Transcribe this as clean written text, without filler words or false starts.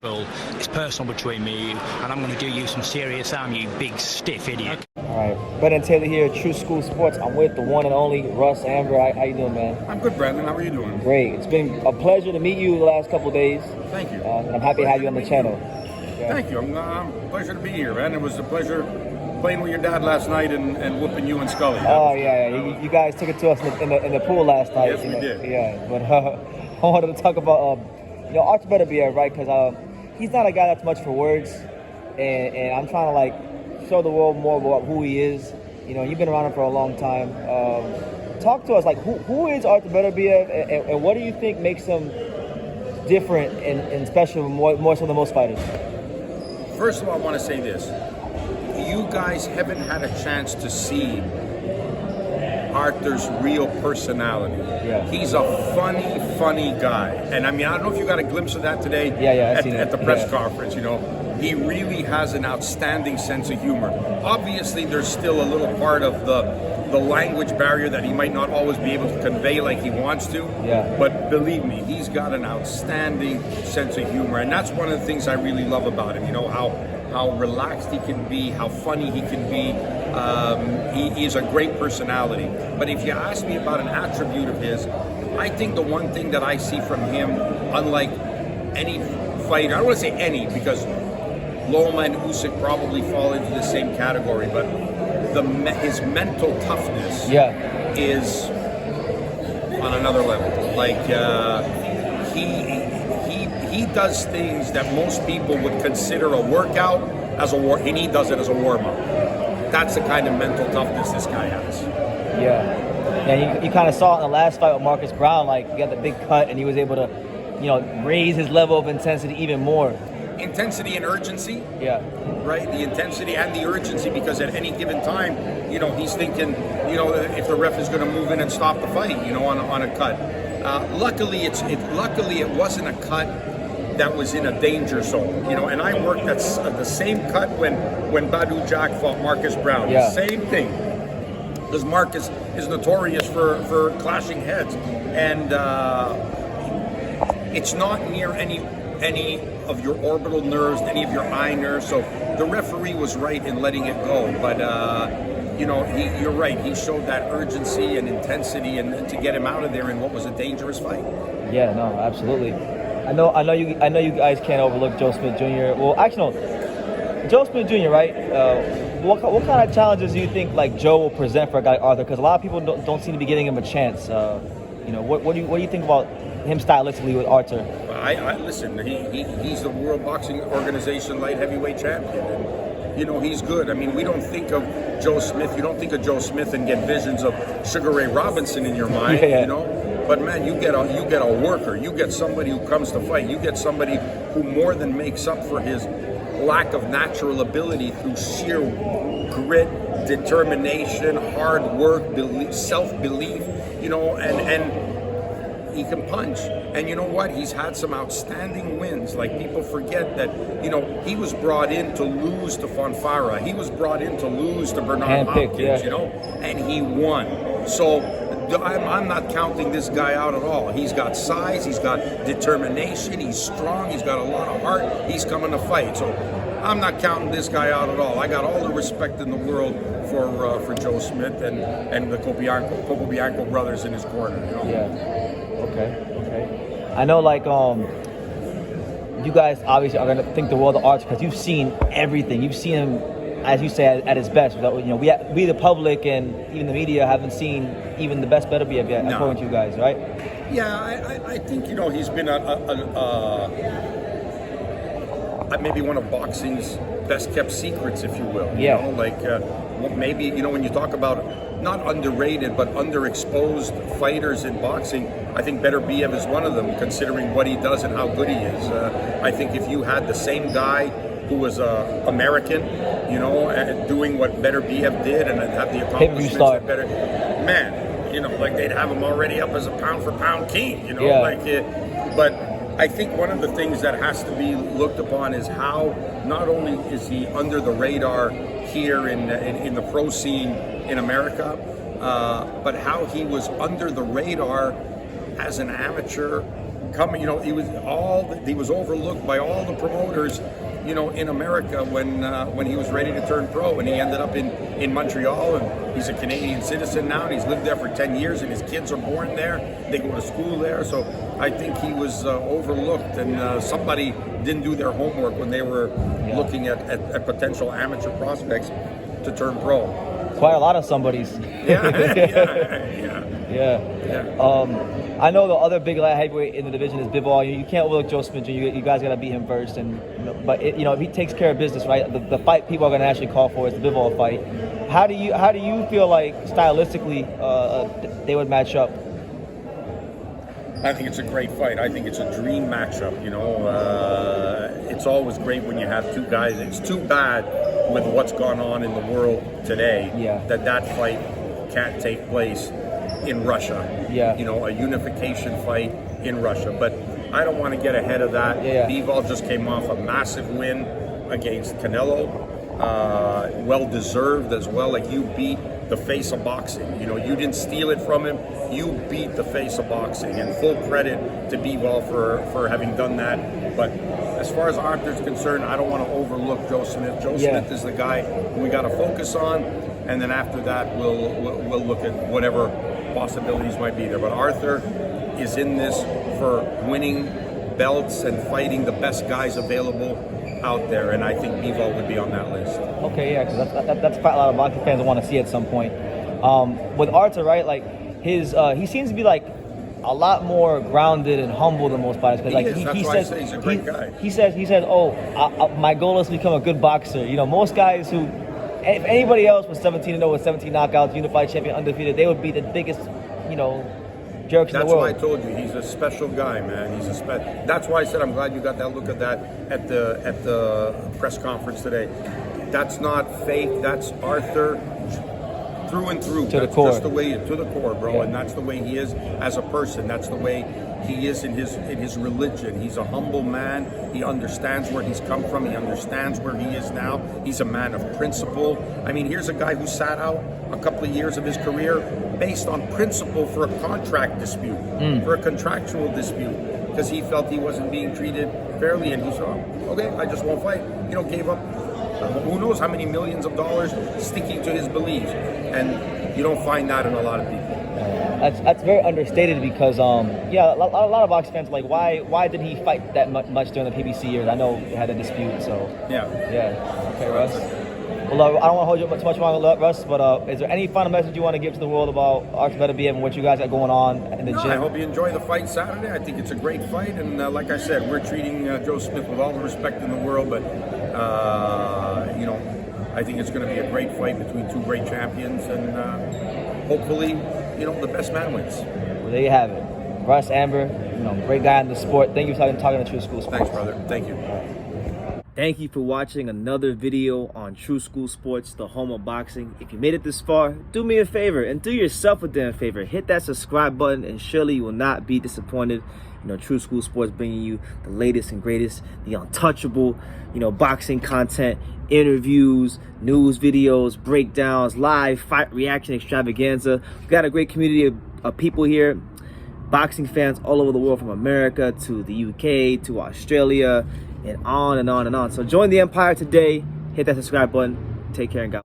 Well, it's personal between me and you, and I'm going to do you some serious harm, you big stiff idiot. All right, Brendan Taylor here, True School Sports. I'm with the one and only Russ Amber. How you doing, man? I'm good, Brandon. How are you doing? Great. It's been a pleasure to meet you the last couple of days. Thank you. And I'm happy to have you on the channel. Yeah. Thank you. Pleasure to be here, man. It was a pleasure playing with your dad last night and whooping you and Scully. Oh yeah. You guys took it to us in the pool last night. Yes, we did. Yeah, but I wanted to talk about Artur Beterbiev, right? Because he's not a guy that's much for words, and I'm trying to like show the world more about who he is. You know, you've been around him for a long time. Talk to us, like who is Artur Beterbiev, and what do you think makes him different and special more so than most fighters? First of all, I want to say this. You guys haven't had a chance to see Artur's real personality. Yeah. He's a funny guy. And I mean, I don't know if you got a glimpse of that today at the press conference, you know. He really has an outstanding sense of humor. Obviously, there's still a little part of the language barrier that he might not always be able to convey like he wants to. Yeah. But believe me, he's got an outstanding sense of humor. And that's one of the things I really love about him, you know, how relaxed he can be, how funny he can be. He is a great personality. But if you ask me about an attribute of his, I think the one thing that I see from him, unlike any fighter, I don't want to say any, because Loma and Usyk probably fall into the same category, but his mental toughness is on another level. Like he does things that most people would consider a workout and he does it as a warm-up. That's the kind of mental toughness this guy has. Yeah, you kind of saw it in the last fight with Marcus Brown. Like, he got the big cut, and he was able to, raise his level of intensity even more. Intensity and urgency. Yeah. Right? The intensity and the urgency, because at any given time, he's thinking, if the ref is going to move in and stop the fight, on a cut. Luckily, it wasn't a cut that was in a danger zone, and I worked at the same cut when Badou Jack fought Marcus Brown. Yeah. Same thing. Because Marcus is notorious for clashing heads. And it's not near any of your orbital nerves, any of your eye nerves. So the referee was right in letting it go. But, you're right. He showed that urgency and intensity and to get him out of there in what was a dangerous fight. Yeah, no, absolutely. I know you guys can't overlook Joe Smith Jr. Well, actually, no. Joe Smith Jr., right? What kind of challenges do you think like Joe will present for a guy like Artur? Because a lot of people don't seem to be giving him a chance. What do you think about him stylistically with Artur? I listen. He's the World Boxing Organization light heavyweight champion, and he's good. I mean, we don't think of Joe Smith. You don't think of Joe Smith and get visions of Sugar Ray Robinson in your mind. Yeah. But man, you get a worker. You get somebody who comes to fight. You get somebody who more than makes up for his lack of natural ability through sheer grit, determination, hard work, self-belief, and he can punch. And you know what? He's had some outstanding wins. Like, people forget that, he was brought in to lose to Fonfara. He was brought in to lose to Bernard Hopkins, and he won. So I'm not counting this guy out at all. He's got size, he's got determination, he's strong, he's got a lot of heart, he's coming to fight. So I'm not counting this guy out at all. I got all the respect in the world for Joe Smith and the Capobianco brothers in his corner. Yeah. Okay. I know, like, you guys obviously are gonna think the world of Artur because you've seen everything. You've seen him, as you say, at his best. We the public and even the media haven't seen even the best Beterbiev yet, according to you guys, right? Yeah, I think he's been maybe one of boxing's best kept secrets, if you will. Maybe when you talk about not underrated but underexposed fighters in boxing, I think Beterbiev is one of them, considering what he does and how good he is. I think if you had the same guy who was American, doing what Beterbiev did and have the accomplishments that they'd have him already up as a pound-for-pound king, but I think one of the things that has to be looked upon is how not only is he under the radar here in the pro scene in America, but how he was under the radar as an amateur coming, he was overlooked by all the promoters, in America when he was ready to turn pro, and he ended up in Montreal, and he's a Canadian citizen now, and he's lived there for 10 years, and his kids are born there. They go to school there, so I think he was overlooked, and somebody didn't do their homework when they were looking at potential amateur prospects to turn pro. Quite a lot of somebodies. Yeah. I know the other big light heavyweight in the division is Bivol. You can't overlook Joe Smith Jr. You guys got to beat him first, but if he takes care of business, right, the fight people are going to actually call for is the Bivol fight. How do you feel like stylistically they would match up? I think it's a great fight. I think it's a dream matchup. It's always great when you have two guys. It's too bad with what's gone on in the world today that fight can't take place in Russia. A unification fight in Russia. But I don't want to get ahead of that. Bivol just came off a massive win against Canelo. Well deserved as well. Like, you beat the face of boxing. You didn't steal it from him. You beat the face of boxing, and full credit to Bivol for having done that. But as far as Artur's concerned, I don't want to overlook Joe Smith. Joe Smith is the guy we got to focus on, and then after that we'll look at whatever possibilities might be there. But Artur is in this for winning belts and fighting the best guys available out there, and I think Bivol would be on that list. Okay, yeah, because that's a fight a lot of boxing fans want to see at some point. With Artur, right, like he seems to be like a lot more grounded and humble than most fighters. He says he's a great guy. He says, my goal is to become a good boxer. Most guys who, if anybody else was 17-0 with 17 knockouts, unified champion, undefeated, they would be the biggest, jerks in the world. That's why I told you he's a special guy, man. That's why I said I'm glad you got that look at that at the press conference today. That's not fake. That's Artur through and through. To the core. Just the way to the core, bro. And that's the way he is as a person. That's the way he is in his religion. He's a humble man. He understands where he's come from. He understands where he is now. He's a man of principle. I mean, here's a guy who sat out a couple of years of his career based on principle for a contract dispute, for a contractual dispute, because he felt he wasn't being treated fairly, and he said, okay, I just won't fight. Gave up who knows how many millions of dollars sticking to his beliefs, and you don't find that in a lot of people. That's very understated because a lot of boxing fans are like, why did he fight that much during the PBC years? I know he had a dispute, so okay, Russ. Well, I don't want to hold you up too much longer, Russ, but is there any final message you want to give to the world about Artur Beterbiev and what you guys got going on in the gym? I hope you enjoy the fight Saturday. I think it's a great fight, and like I said, we're treating Joe Smith with all the respect in the world, but I think it's going to be a great fight between two great champions, and hopefully, the best man wins. Well, there you have it. Russ Amber, great guy in the sport. Thank you for talking to True School Sports. Thanks, brother. Thank you. Thank you for watching another video on True School Sports, the home of boxing. If you made it this far, do me a favor and do yourself a damn favor. Hit that subscribe button, and surely you will not be disappointed. True School Sports bringing you the latest and greatest, the untouchable, boxing content, interviews, news videos, breakdowns, live fight reaction extravaganza. We've got a great community of people here, boxing fans all over the world, from America to the UK to Australia, and on and on and on. So join the empire today. Hit that subscribe button. Take care and God.